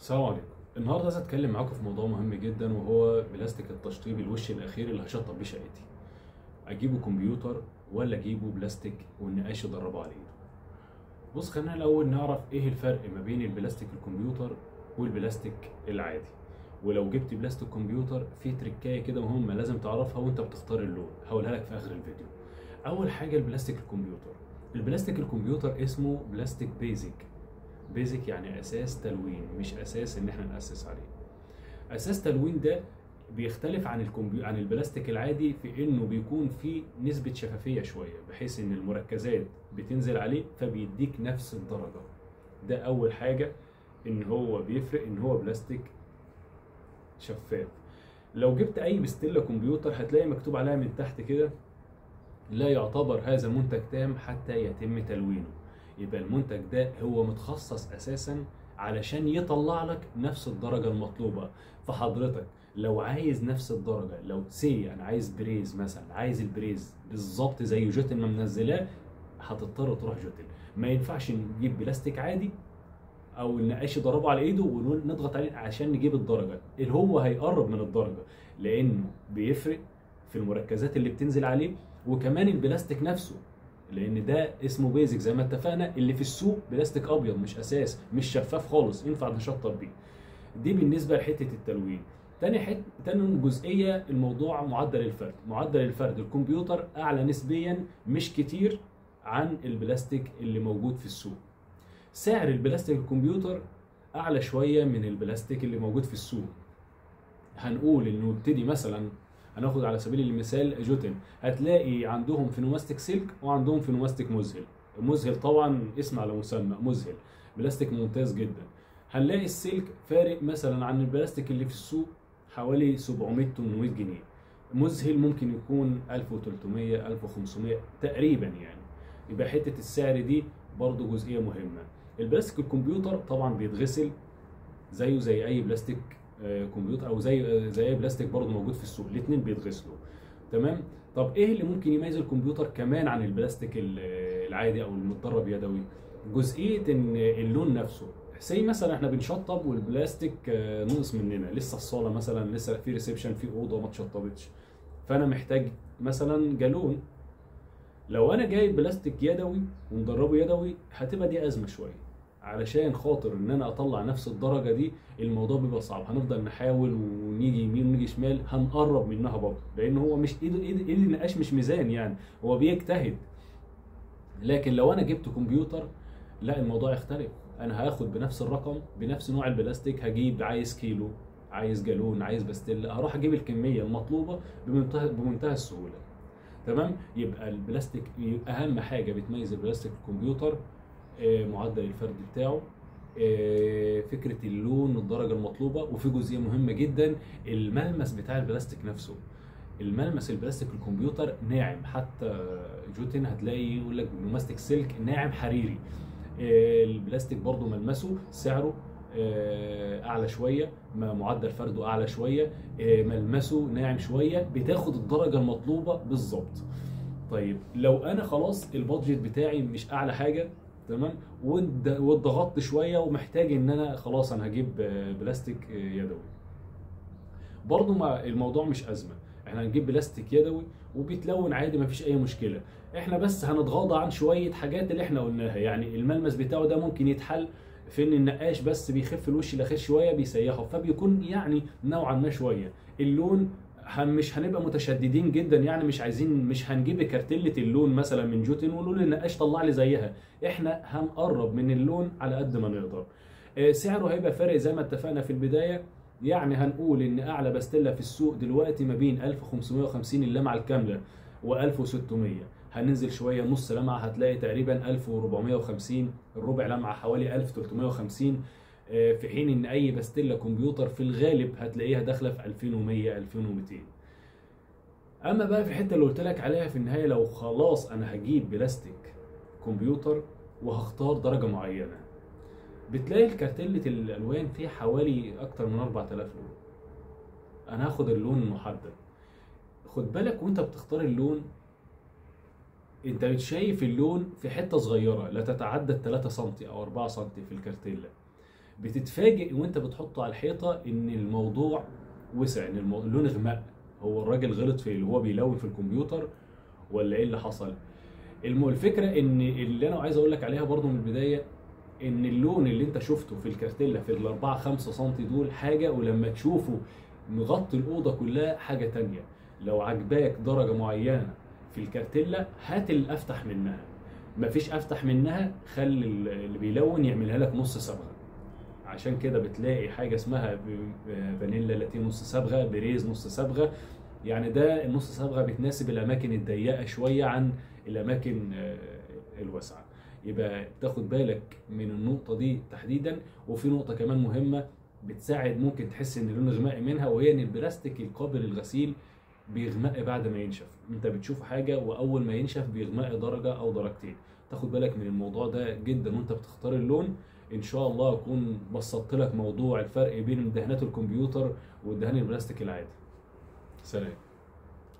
السلام عليكم. النهارده عايز اتكلم معاكم في موضوع مهم جدا، وهو بلاستيك التشطيب الوش الاخير اللي هشطب بيه شقتي. اجيبه كمبيوتر ولا اجيبه بلاستيك والنقاش يدربه على ايده؟ بص، خلينا الاول نعرف ايه الفرق ما بين البلاستيك الكمبيوتر والبلاستيك العادي. ولو جبت بلاستيك كمبيوتر في تريكايه كده مهمه لازم تعرفها وانت بتختار اللون، هقولها لك في اخر الفيديو. اول حاجه البلاستيك الكمبيوتر. البلاستيك الكمبيوتر اسمه بلاستيك بيزك. بيزك يعني اساس تلوين، مش اساس ان احنا ناسس عليه. اساس تلوين ده بيختلف عن عن البلاستيك العادي في انه بيكون فيه نسبة شفافية شوية، بحيث ان المركزات بتنزل عليه فبيديك نفس الدرجة. ده اول حاجة، ان هو بيفرق ان هو بلاستيك شفاف. لو جبت اي بستلة كمبيوتر هتلاقي مكتوب عليها من تحت كده: لا يعتبر هذا المنتج تام حتى يتم تلوينه. يبقى المنتج ده هو متخصص اساسا علشان يطلع لك نفس الدرجة المطلوبة. فحضرتك لو عايز نفس الدرجة، لو انا عايز بريز مثلا، عايز البريز بالظبط زي جوتن ما منزلاه، هتضطر تروح جوتن. ما ينفعش نجيب بلاستيك عادي او النقاش يضربه على ايده ونضغط عليه عشان نجيب الدرجة اللي هو هيقرب من الدرجة، لانه بيفرق في المركزات اللي بتنزل عليه. وكمان البلاستيك نفسه، لان ده اسمه بيزك زي ما اتفقنا، اللي في السوق بلاستيك ابيض مش اساس، مش شفاف خالص ينفع نشطب بيه. دي بالنسبه لحته التلوين. تاني جزئيه الموضوع معدل الفرد. معدل الفرد الكمبيوتر اعلى نسبيا مش كتير عن البلاستيك اللي موجود في السوق. سعر البلاستيك الكمبيوتر اعلى شويه من البلاستيك اللي موجود في السوق. هنقول انه يبتدي مثلا، هناخد على سبيل المثال جوتن، هتلاقي عندهم فينوماستيك سلك وعندهم فينوماستيك مذهل. مذهل طبعا اسم على مسمى، مذهل بلاستيك ممتاز جدا. هنلاقي السلك فارق مثلا عن البلاستيك اللي في السوق حوالي 700 800 جنيه. مذهل ممكن يكون 1300 1500 تقريبا يعني. يبقى حته السعر دي برضو جزئيه مهمه. البلاستيك الكمبيوتر طبعا بيتغسل زيه زي اي بلاستيك كمبيوتر، او زي اي بلاستيك برضه موجود في السوق، الاثنين بيتغسلوا. تمام. طب ايه اللي ممكن يميز الكمبيوتر كمان عن البلاستيك العادي او المتدرب يدوي؟ جزئيه ان اللون نفسه. مثلا احنا بنشطب والبلاستيك نقص مننا، لسه الصاله مثلا لسه في ريسبشن في اوضه ما اتشطبتش، فانا محتاج مثلا جالون. لو انا جايب بلاستيك يدوي ومدربه يدوي هتبقى دي ازمه شويه، علشان خاطر ان انا اطلع نفس الدرجه دي الموضوع بيبقى صعب. هنفضل نحاول ونيجي يمين ونيجي شمال، هنقرب منها برضه، لان هو مش ايد النقاش مش ميزان يعني، هو بيجتهد. لكن لو انا جبت كمبيوتر لا، الموضوع يختلف. انا هاخد بنفس الرقم بنفس نوع البلاستيك، هجيب عايز كيلو، عايز جالون، عايز بستله، هروح اجيب الكميه المطلوبه بمنتهى السهوله. تمام. يبقى البلاستيك، اهم حاجه بتميز البلاستيك في الكمبيوتر معدل الفرد بتاعه، فكره اللون والدرجه المطلوبه. وفي جزئيه مهمه جدا، الملمس بتاع البلاستيك نفسه. الملمس البلاستيك الكمبيوتر ناعم، حتى جوتن هتلاقي يقول لك بلاستيك سلك ناعم حريري. البلاستيك برضو ملمسه سعره اعلى شويه، معدل فرده اعلى شويه، ملمسه ناعم شويه، بتاخد الدرجه المطلوبه بالظبط. طيب لو انا خلاص البادجت بتاعي مش اعلى حاجه، تمام، واتضغطت شويه ومحتاج ان انا خلاص انا هجيب بلاستيك يدوي، برضو ما الموضوع مش ازمه. احنا هنجيب بلاستيك يدوي وبيتلون عادي، مفيش اي مشكله. احنا بس هنتغاضى عن شويه حاجات اللي احنا قلناها. يعني الملمس بتاعه ده ممكن يتحل في ان النقاش بس بيخف الوش الاخير شويه بيسيحه، فبيكون يعني نوعا ما شويه. اللون مش هنبقى متشددين جدا، يعني مش هنجيب كارتيلة اللون مثلا من جوتن ونقول للنقاش طلع لي زيها. احنا هنقرب من اللون على قد ما نقدر. سعره هيبقى فارق زي ما اتفقنا في البدايه. يعني هنقول ان اعلى باستيلا في السوق دلوقتي ما بين 1550 اللمعه الكامله و1600. هننزل شويه نص لمعه هتلاقي تقريبا 1450، الربع لمعه حوالي 1350. في حين ان اي باستيلا كمبيوتر في الغالب هتلاقيها داخله في 2100 2200. اما بقى في الحته اللي قلت لك عليها في النهايه، لو خلاص انا هجيب بلاستيك كمبيوتر وهختار درجه معينه، بتلاقي الكارتيلة الالوان فيه حوالي اكتر من 4000 لون. انا هاخد اللون المحدد. خد بالك وانت بتختار اللون، انت شايف اللون في حته صغيره لا تتعدى 3 سم او 4 سم في الكارتيلة. بتتفاجئ وانت بتحطه على الحيطه ان الموضوع وسع، ان اللون غمق. هو الراجل غلط في اللي هو بيلون في الكمبيوتر ولا ايه اللي حصل؟ الفكره ان اللي انا عايز اقول لك عليها برضو من البدايه، ان اللون اللي انت شفته في الكارتيلا في ال 4 5 سم دول حاجه، ولما تشوفه مغطي الاوضه كلها حاجه تانية. لو عجباك درجه معينه في الكارتيلا هات الافتح منها، مفيش افتح منها خلي اللي بيلون يعملها لك نص صبغه. عشان كده بتلاقي حاجه اسمها فانيلا لاتيه نص صبغه، بريز نص صبغه. يعني ده النص صبغه بتناسب الاماكن الضيقه شويه عن الاماكن الواسعه. يبقى تاخد بالك من النقطه دي تحديدا. وفي نقطه كمان مهمه بتساعد، ممكن تحس ان اللون غمقي منها، وهي ان البلاستيك القابل للغسيل بيغمق بعد ما ينشف. انت بتشوف حاجه واول ما ينشف بيغمق درجه او درجتين. تاخد بالك من الموضوع ده جدا وانت بتختار اللون. ان شاء الله اكون بسطت لك موضوع الفرق بين دهانات الكمبيوتر والدهان البلاستيك العادي. سلام.